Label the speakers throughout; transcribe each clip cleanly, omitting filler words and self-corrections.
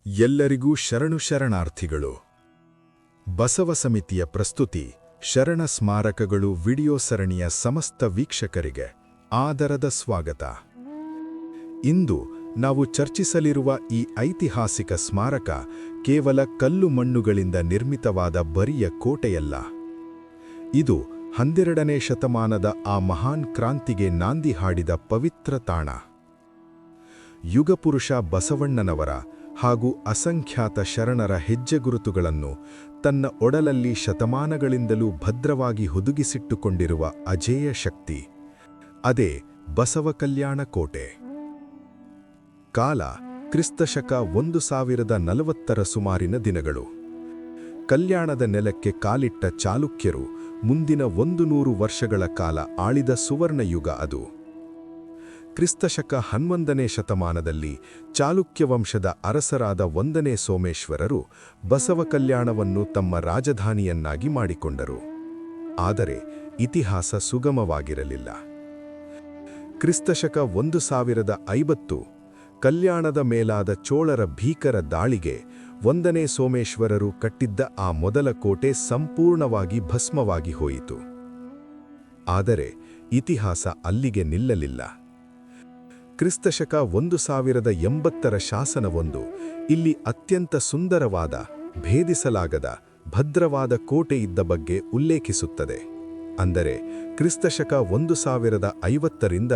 Speaker 1: ಎಲ್ಲರಿಗೂ ಶರಣು ಶರಣಾರ್ಥಿಗಳು. ಬಸವ ಸಮಿತಿಯ ಪ್ರಸ್ತುತಿ ಶರಣ ಸ್ಮಾರಕಗಳು ವಿಡಿಯೋ ಸರಣಿಯ ಸಮಸ್ತ ವೀಕ್ಷಕರಿಗೆ ಆದರದ ಸ್ವಾಗತ. ಇಂದು ನಾವು ಚರ್ಚಿಸಲಿರುವ ಈ ಐತಿಹಾಸಿಕ ಸ್ಮಾರಕ ಕೇವಲ ಕಲ್ಲು ಮಣ್ಣುಗಳಿಂದ ನಿರ್ಮಿತವಾದ ಬರಿಯ ಕೋಟೆಯಲ್ಲ. ಇದು 12ನೇ ಶತಮಾನದ ಆ ಮಹಾನ್ ಕ್ರಾಂತಿಗೆ ನಾಂದಿ ಹಾಡಿದ ಪವಿತ್ರ ತಾಣ. ಯುಗಪುರುಷ ಬಸವಣ್ಣನವರ ಹಾಗೂ ಅಸಂಖ್ಯಾತ ಶರಣರ ಹೆಜ್ಜೆಗುರುತುಗಳನ್ನು ತನ್ನ ಒಡಲಲ್ಲಿ ಶತಮಾನಗಳಿಂದಲೂ ಭದ್ರವಾಗಿ ಹುದುಗಿಸಿಟ್ಟುಕೊಂಡಿರುವ ಅಜೇಯ ಶಕ್ತಿ, ಅದೇ ಬಸವ ಕಲ್ಯಾಣ ಕೋಟೆ. ಕಾಲ ಕ್ರಿಸ್ತಶಕ 1040 ಸುಮಾರಿನ ದಿನಗಳು. ಕಲ್ಯಾಣದ ನೆಲಕ್ಕೆ ಕಾಲಿಟ್ಟ ಚಾಲುಕ್ಯರು ಮುಂದಿನ 100 ವರ್ಷಗಳ ಕಾಲ ಆಳಿದ ಸುವರ್ಣಯುಗ ಅದು. ಕ್ರಿಸ್ತಶಕ 11ನೇ ಶತಮಾನದಲ್ಲಿ ಚಾಲುಕ್ಯ ವಂಶದ ಅರಸರಾದ 1ನೇ ಸೋಮೇಶ್ವರರು ಬಸವ ಕಲ್ಯಾಣವನ್ನು ತಮ್ಮ ರಾಜಧಾನಿಯನ್ನಾಗಿ ಮಾಡಿಕೊಂಡರು. ಆದರೆ ಇತಿಹಾಸ ಸುಗಮವಾಗಿರಲಿಲ್ಲ. ಕ್ರಿಸ್ತಶಕ 1050 ಕಲ್ಯಾಣದ ಮೇಲಾದ ಚೋಳರ ಭೀಕರ ದಾಳಿಗೆ 1ನೇ ಸೋಮೇಶ್ವರರು ಕಟ್ಟಿದ್ದ ಆ ಮೊದಲ ಕೋಟೆ ಸಂಪೂರ್ಣವಾಗಿ ಭಸ್ಮವಾಗಿ ಹೋಯಿತು. ಆದರೆ ಇತಿಹಾಸ ಅಲ್ಲಿಗೆ ನಿಲ್ಲಲಿಲ್ಲ. ಕ್ರಿಸ್ತಶಕ 1080 ಶಾಸನವೊಂದು ಇಲ್ಲಿ ಅತ್ಯಂತ ಸುಂದರವಾದ, ಭೇದಿಸಲಾಗದ, ಭದ್ರವಾದ ಕೋಟೆ ಇದ್ದ ಬಗ್ಗೆ ಉಲ್ಲೇಖಿಸುತ್ತದೆ. ಅಂದರೆ ಕ್ರಿಸ್ತಶಕ 1050ರಿಂದ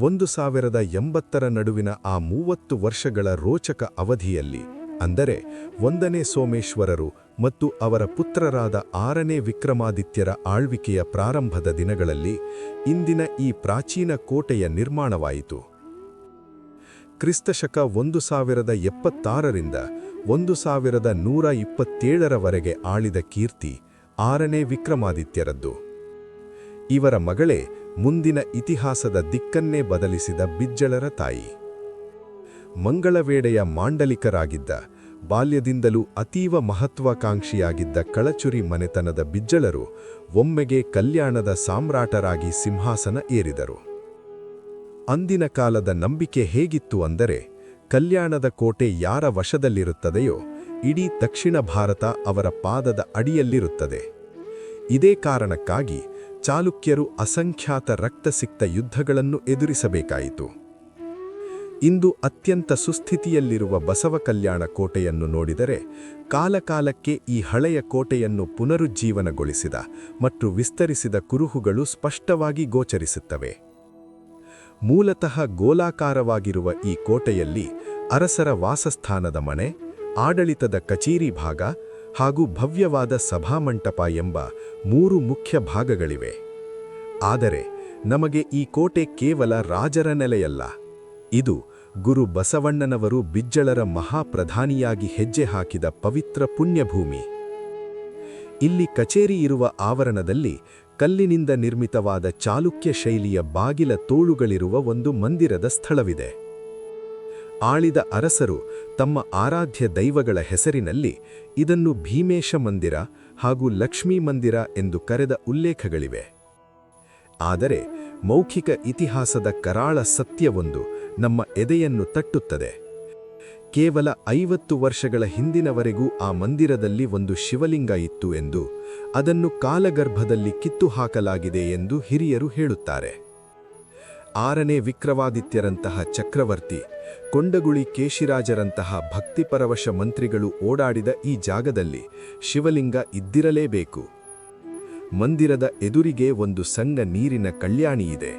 Speaker 1: 1080 ನಡುವಿನ ಆ 30 ವರ್ಷಗಳ ರೋಚಕ ಅವಧಿಯಲ್ಲಿ, ಅಂದರೆ 1ನೇ ಸೋಮೇಶ್ವರರು ಮತ್ತು ಅವರ ಪುತ್ರರಾದ 6ನೇ ವಿಕ್ರಮಾದಿತ್ಯರ ಆಳ್ವಿಕೆಯ ಪ್ರಾರಂಭದ ದಿನಗಳಲ್ಲಿ ಇಂದಿನ ಈ ಪ್ರಾಚೀನ ಕೋಟೆಯ ನಿರ್ಮಾಣವಾಯಿತು. ಕ್ರಿಸ್ತಶಕ 1076ರಿಂದ 1127ರವರೆಗೆ ಆಳಿದ ಕೀರ್ತಿ 6ನೇ ವಿಕ್ರಮಾದಿತ್ಯರದ್ದು. ಇವರ ಮಗಳೇ ಮುಂದಿನ ಇತಿಹಾಸದ ದಿಕ್ಕನ್ನೇ ಬದಲಿಸಿದ ಬಿಜ್ಜಳರ ತಾಯಿ. ಮಂಗಳವೇಡೆಯ ಮಾಂಡಲಿಕರಾಗಿದ್ದ, ಬಾಲ್ಯದಿಂದಲೂ ಅತೀವ ಮಹತ್ವಾಕಾಂಕ್ಷಿಯಾಗಿದ್ದ ಕಳಚುರಿ ಮನೆತನದ ಬಿಜ್ಜಳರು ಒಮ್ಮೆಗೆ ಕಲ್ಯಾಣದ ಸಾಮ್ರಾಟರಾಗಿ ಸಿಂಹಾಸನ ಏರಿದರು. ಅಂದಿನ ಕಾಲದ ನಂಬಿಕೆ ಹೇಗಿತ್ತು ಅಂದರೆ, ಕಲ್ಯಾಣದ ಕೋಟೆ ಯಾರ ವಶದಲ್ಲಿರುತ್ತದೆಯೋ ಇಡೀ ದಕ್ಷಿಣ ಭಾರತ ಅವರ ಪಾದದ ಅಡಿಯಲ್ಲಿರುತ್ತದೆ. ಇದೇ ಕಾರಣಕ್ಕಾಗಿ ಚಾಲುಕ್ಯರು ಅಸಂಖ್ಯಾತ ರಕ್ತಸಿಕ್ತ ಯುದ್ಧಗಳನ್ನು ಎದುರಿಸಬೇಕಾಯಿತು. ಇಂದು ಅತ್ಯಂತ ಸುಸ್ಥಿತಿಯಲ್ಲಿರುವ ಬಸವ ಕಲ್ಯಾಣ ಕೋಟೆಯನ್ನು ನೋಡಿದರೆ, ಕಾಲಕಾಲಕ್ಕೆ ಈ ಹಳೆಯ ಕೋಟೆಯನ್ನು ಪುನರುಜ್ಜೀವನಗೊಳಿಸಿದ ಮತ್ತು ವಿಸ್ತರಿಸಿದ ಕುರುಹುಗಳು ಸ್ಪಷ್ಟವಾಗಿ ಗೋಚರಿಸುತ್ತವೆ. ಮೂಲತಃ ಗೋಲಾಕಾರವಾಗಿರುವ ಈ ಕೋಟೆಯಲ್ಲಿ ಅರಸರ ವಾಸಸ್ಥಾನದ ಮನೆ, ಆಡಳಿತದ ಕಚೇರಿ ಭಾಗ ಹಾಗೂ ಭವ್ಯವಾದ ಸಭಾಮಂಟಪ ಎಂಬ 3 ಮುಖ್ಯ ಭಾಗಗಳಿವೆ. ಆದರೆ ನಮಗೆ ಈ ಕೋಟೆ ಕೇವಲ ರಾಜರ ನೆಲೆಯಲ್ಲ. ಇದು ಗುರು ಬಸವಣ್ಣನವರು ಬಿಜ್ಜಳರ ಮಹಾಪ್ರಧಾನಿಯಾಗಿ ಹೆಜ್ಜೆ ಹಾಕಿದ ಪವಿತ್ರ ಪುಣ್ಯಭೂಮಿ. ಇಲ್ಲಿ ಕಚೇರಿ ಇರುವ ಆವರಣದಲ್ಲಿ ಕಲ್ಲಿನಿಂದ ನಿರ್ಮಿತವಾದ ಚಾಲುಕ್ಯ ಶೈಲಿಯ ಬಾಗಿಲ ತೋಳುಗಳಿರುವ ಒಂದು ಮಂದಿರದ ಸ್ಥಳವಿದೆ. ಆಳಿದ ಅರಸರು ತಮ್ಮ ಆರಾಧ್ಯ ದೈವಗಳ ಹೆಸರಿನಲ್ಲಿ ಇದನ್ನು ಭೀಮೇಶ ಮಂದಿರ ಹಾಗೂ ಲಕ್ಷ್ಮೀ ಮಂದಿರ ಎಂದು ಕರೆದ ಉಲ್ಲೇಖಗಳಿವೆ. ಆದರೆ ಮೌಖಿಕ ಇತಿಹಾಸದ ಕರಾಳ ಸತ್ಯವೊಂದು ನಮ್ಮ ಎದೆಯನ್ನು ತಟ್ಟುತ್ತದೆ. ಕೇವಲ 50 ವರ್ಷಗಳ ಹಿಂದಿನವರೆಗೂ ಆ ಮಂದಿರದಲ್ಲಿ ಒಂದು ಶಿವಲಿಂಗ ಇತ್ತು ಎಂದು, ಅದನ್ನು ಕಾಲಗರ್ಭದಲ್ಲಿ ಕಿತ್ತು ಹಾಕಲಾಗಿದೆ ಎಂದು ಹಿರಿಯರು ಹೇಳುತ್ತಾರೆ. 6ನೇ ವಿಕ್ರಮಾದಿತ್ಯರಂತಹ ಚಕ್ರವರ್ತಿ, ಕೊಂಡಗುಳಿ ಕೇಶಿರಾಜರಂತಹ ಭಕ್ತಿಪರವಶ ಮಂತ್ರಿಗಳು ಓಡಾಡಿದ ಈ ಜಾಗದಲ್ಲಿ ಶಿವಲಿಂಗ ಇದ್ದಿರಲೇಬೇಕು. ಮಂದಿರದ ಎದುರಿಗೆ ಒಂದು ಸಣ್ಣ ನೀರಿನ ಕಲ್ಯಾಣಿಯಿದೆ.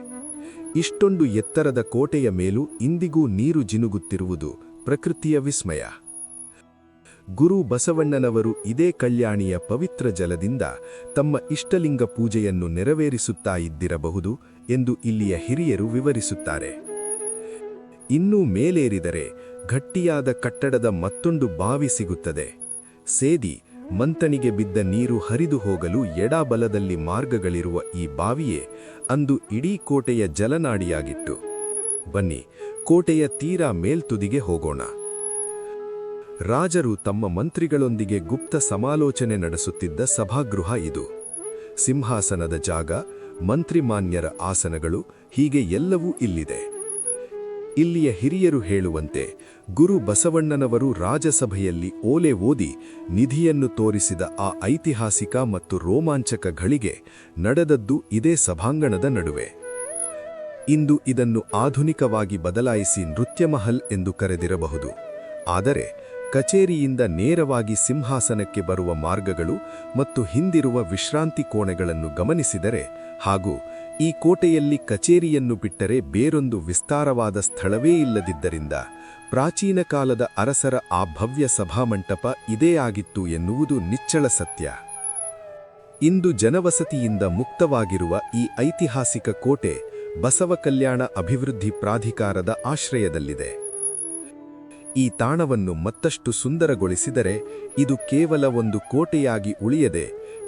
Speaker 1: ಇಷ್ಟೊಂದು ಎತ್ತರದ ಕೋಟೆಯ ಮೇಲೂ ಇಂದಿಗೂ ನೀರು ಜಿನುಗುತ್ತಿರುವುದು ಪ್ರಕೃತಿಯ ವಿಸ್ಮಯ. ಗುರು ಬಸವಣ್ಣನವರು ಇದೇ ಕಲ್ಯಾಣಿಯ ಪವಿತ್ರ ಜಲದಿಂದ ತಮ್ಮ ಇಷ್ಟಲಿಂಗ ಪೂಜೆಯನ್ನು ನೆರವೇರಿಸುತ್ತಾ ಇದ್ದಿರಬಹುದು ಎಂದು ಇಲ್ಲಿಯ ಹಿರಿಯರು ವಿವರಿಸುತ್ತಾರೆ. ಇನ್ನೂ ಮೇಲೇರಿದರೆ ಗಟ್ಟಿಯಾದ ಕಟ್ಟಡದ ಮತ್ತೊಂದು ಬಾವಿ ಸಿಗುತ್ತದೆ. ಸೇದಿ ಮಂತನಿಗೆ ಬಿದ್ದ ನೀರು ಹರಿದು ಹೋಗಲು ಎಡಬಲದಲ್ಲಿ ಮಾರ್ಗಗಳಿರುವ ಈ ಬಾವಿಯೇ ಅಂದು ಇಡೀ ಕೋಟೆಯ ಜಲನಾಡಿಯಾಗಿತ್ತು. ಬನ್ನಿ, ಕೋಟೆಯ ತೀರಾ ಮೇಲ್ತುದಿಗೆ ಹೋಗೋಣ. ರಾಜರು ತಮ್ಮ ಮಂತ್ರಿಗಳೊಂದಿಗೆ ಗುಪ್ತ ಸಮಾಲೋಚನೆ ನಡೆಸುತ್ತಿದ್ದ ಸಭಾಗೃಹ ಇದು. ಸಿಂಹಾಸನದ ಜಾಗ, ಮಂತ್ರಿಮಾನ್ಯರ ಆಸನಗಳು, ಹೀಗೆ ಎಲ್ಲವೂ ಇಲ್ಲಿದೆ. ಇಲ್ಲಿಯ ಹಿರಿಯರು ಹೇಳುವಂತೆ ಗುರು ಬಸವಣ್ಣನವರು ರಾಜಸಭೆಯಲ್ಲಿ ಓಲೆ ಓದಿ ನಿಧಿಯನ್ನು ತೋರಿಸಿದ ಆ ಐತಿಹಾಸಿಕ ಮತ್ತು ರೋಮಾಂಚಕ ಘಳಿಗೆ ನಡೆದದ್ದು ಇದೇ ಸಭಾಂಗಣದ ನಡುವೆ. ಇಂದು ಇದನ್ನು ಆಧುನಿಕವಾಗಿ ಬದಲಾಯಿಸಿ ನೃತ್ಯಮಹಲ್ ಎಂದು ಕರೆದಿರಬಹುದು. ಆದರೆ ಕಚೇರಿಯಿಂದ ನೇರವಾಗಿ ಸಿಂಹಾಸನಕ್ಕೆ ಬರುವ ಮಾರ್ಗಗಳು ಮತ್ತು ಹಿಂದಿರುವ ವಿಶ್ರಾಂತಿ ಕೋಣೆಗಳನ್ನು ಗಮನಿಸಿದರೆ, ಹಾಗೂ ಈ ಕೋಟೆಯಲ್ಲಿ ಕಚೇರಿಯನ್ನು ಬಿಟ್ಟರೆ ಬೇರೊಂದು ವಿಸ್ತಾರವಾದ ಸ್ಥಳವೇ ಇಲ್ಲದಿದ್ದರಿಂದ ಪ್ರಾಚೀನ ಕಾಲದ ಅರಸರ ಆ ಭವ್ಯ ಸಭಾಮಂಟಪ ಇದೇ ಆಗಿತ್ತು ಎನ್ನುವುದು ನಿಚ್ಚಳ ಸತ್ಯ. ಇಂದು ಜನವಸತಿಯಿಂದ ಮುಕ್ತವಾಗಿರುವ ಈ ಐತಿಹಾಸಿಕ ಕೋಟೆ ಬಸವ ಕಲ್ಯಾಣ ಅಭಿವೃದ್ಧಿ ಪ್ರಾಧಿಕಾರದ ಆಶ್ರಯದಲ್ಲಿದೆ. ಈ ತಾಣವನ್ನು ಮತ್ತಷ್ಟು ಸುಂದರಗೊಳಿಸಿದರೆ ಇದು ಕೇವಲ ಒಂದು ಕೋಟೆಯಾಗಿ ಉಳಿಯದೆ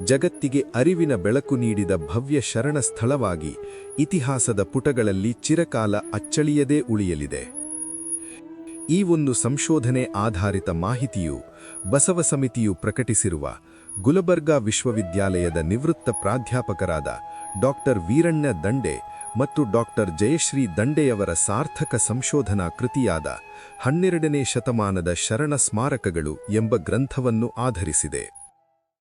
Speaker 1: ಜಗತ್ತಿಗೆ ಅರಿವಿನ ಬೆಳಕು ನೀಡಿದ ಭವ್ಯ ಶರಣ ಸ್ಥಳವಾಗಿ ಇತಿಹಾಸದ ಪುಟಗಳಲ್ಲಿ ಚಿರಕಾಲ ಅಚ್ಚಳಿಯದೇ ಉಳಿಯಲಿದೆ. ಈ ಒಂದು ಸಂಶೋಧನೆ ಆಧಾರಿತ ಮಾಹಿತಿಯು ಬಸವ ಸಮಿತಿಯು ಪ್ರಕಟಿಸಿರುವ ಗುಲಬರ್ಗಾ ವಿಶ್ವವಿದ್ಯಾಲಯದ ನಿವೃತ್ತ ಪ್ರಾಧ್ಯಾಪಕರಾದ ಡಾಕ್ಟರ್ ವೀರಣ್ಣ ದಂಡೆ ಮತ್ತು ಡಾಕ್ಟರ್ ಜಯಶ್ರೀ ದಂಡೆಯವರ ಸಾರ್ಥಕ ಸಂಶೋಧನಾ ಕೃತಿಯಾದ 12ನೇ ಶತಮಾನದ ಶರಣ ಸ್ಮಾರಕಗಳು ಎಂಬ ಗ್ರಂಥವನ್ನು ಆಧರಿಸಿದೆ.